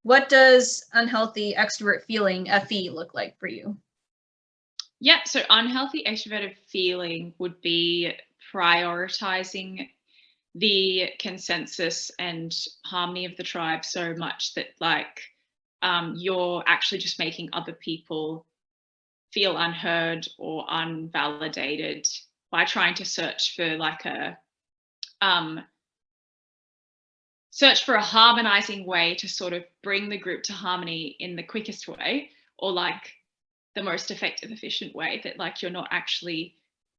What does unhealthy extrovert feeling, FE, look like for you? Yeah, so unhealthy extroverted feeling would be prioritizing the consensus and harmony of the tribe so much that like you're actually just making other people feel unheard or unvalidated by trying to search for like a harmonizing way to sort of bring the group to harmony in the quickest way, or like the most effective, efficient way, that like you're not actually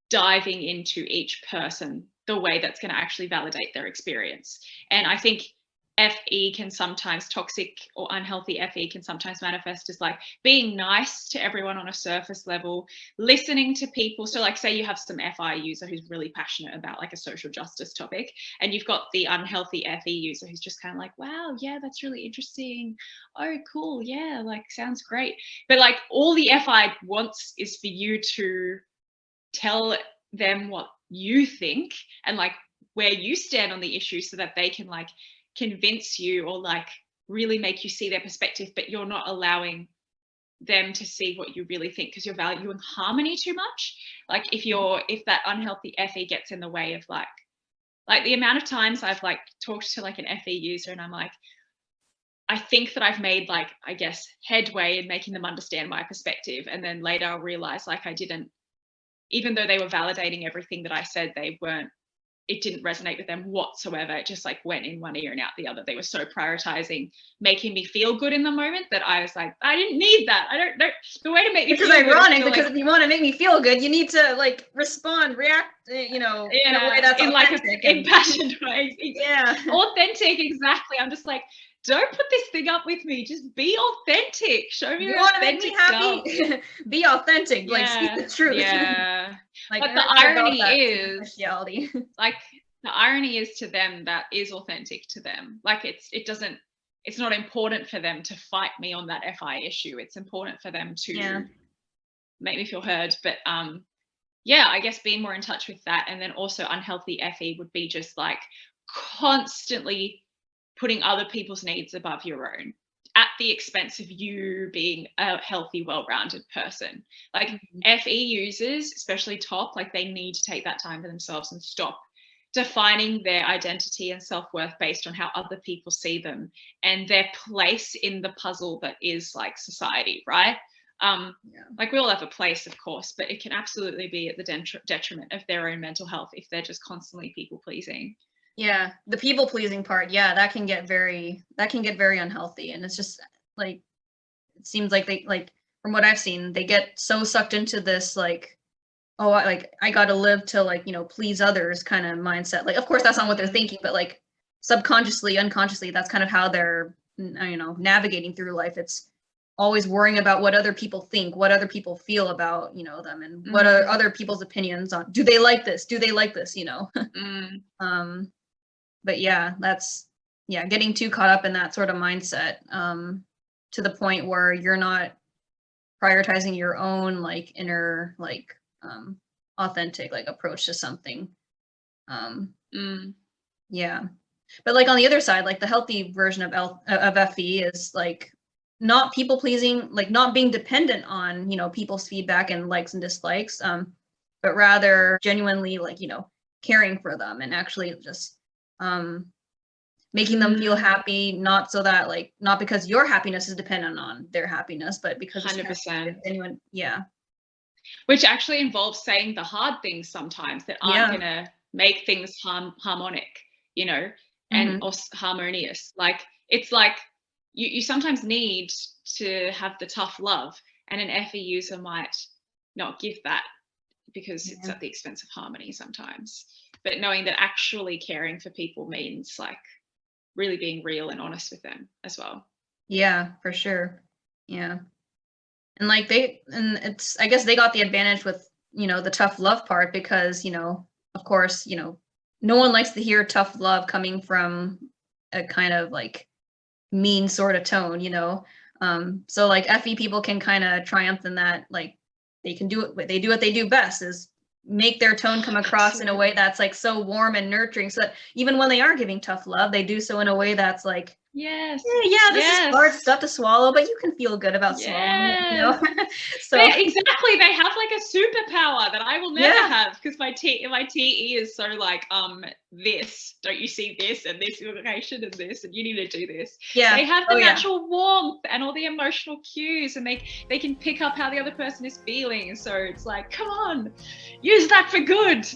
diving into each person the way that's going to actually validate their experience. And I think FE can sometimes, toxic or unhealthy FE can sometimes manifest as like being nice to everyone on a surface level, listening to people. So like say you have some FI user who's really passionate about like a social justice topic, and you've got the unhealthy FE user who's just kind of like, wow, yeah, that's really interesting. Oh, cool. Yeah, like sounds great. But like all the FI wants is for you to tell them what you think and like where you stand on the issue so that they can like convince you or like really make you see their perspective, but you're not allowing them to see what you really think because you're valuing harmony too much. Like if that unhealthy FE gets in the way of like the amount of times I've like talked to like an FE user and I'm like, I think that I've made like, I guess, headway in making them understand my perspective. And then later I'll realize like I didn't, even though they were validating everything that I said, it didn't resonate with them whatsoever. It just like went in one ear and out the other. They were so prioritizing making me feel good in the moment that I was like, I didn't need that. I don't know the way to make me feel good. Which is ironic because if you want to make me feel good, you need to like respond, react, in a way that's in authentic, like impassioned way. Yeah. Authentic, exactly. I'm just like, don't put this thing up with me. Just be authentic. Show me you want to make me happy. Be authentic. Like speak the truth. Yeah. Like, but the irony is, like the irony is to them that is authentic to them. Like it's not important for them to fight me on that FI issue. It's important for them to make me feel heard. But yeah, I guess being more in touch with that, and then also unhealthy FE would be just like constantly putting other people's needs above your own at the expense of you being a healthy, well-rounded person. Like FE users, especially top, like they need to take that time for themselves and stop defining their identity and self-worth based on how other people see them and their place in the puzzle that is like society, right? Like we all have a place, of course, but it can absolutely be at the detriment of their own mental health if they're just constantly people-pleasing. Yeah, the people pleasing part, that can get very unhealthy. And it's just like, it seems like they, like, from what I've seen, they get so sucked into this like, oh, I gotta live to like, please others kind of mindset. Like, of course that's not what they're thinking, but like subconsciously, unconsciously, that's kind of how they're, navigating through life. It's always worrying about what other people think, what other people feel about, them, and what are other people's opinions on, do they like this? Do they like this? But yeah, that's, getting too caught up in that sort of mindset, to the point where you're not prioritizing your own like inner, like, authentic like approach to something. Yeah. But like on the other side, like the healthy version of FE is like not people pleasing, like not being dependent on, people's feedback and likes and dislikes, but rather genuinely like, caring for them and actually just making them feel happy, not so that like, not because your happiness is dependent on their happiness, but because 100%. Genuine, which actually involves saying the hard things sometimes that aren't gonna make things harmonic, and or harmonious. Like it's like you sometimes need to have the tough love, and an FE user might not give that because it's at the expense of harmony sometimes. But knowing that actually caring for people means like really being real and honest with them as well. Yeah, for sure. Yeah. And like it's, I guess they got the advantage with, the tough love part because, of course, no one likes to hear tough love coming from a kind of like mean sort of tone, so like FE people can kind of triumph in that, like they can do what they do best is make their tone come across in a way that's like so warm and nurturing, so that even when they are giving tough love, they do so in a way that's like Yes. Yeah, this is Yes. hard stuff to swallow, but you can feel good about swallowing it, you know? So Exactly, they have like a superpower that I will never Yeah. have, because my TE is so like, this, don't you see this and this implication and this, and you need to do this. Yeah. They have the Oh, yeah. natural warmth and all the emotional cues, and they can pick up how the other person is feeling. So it's like, come on, use that for good.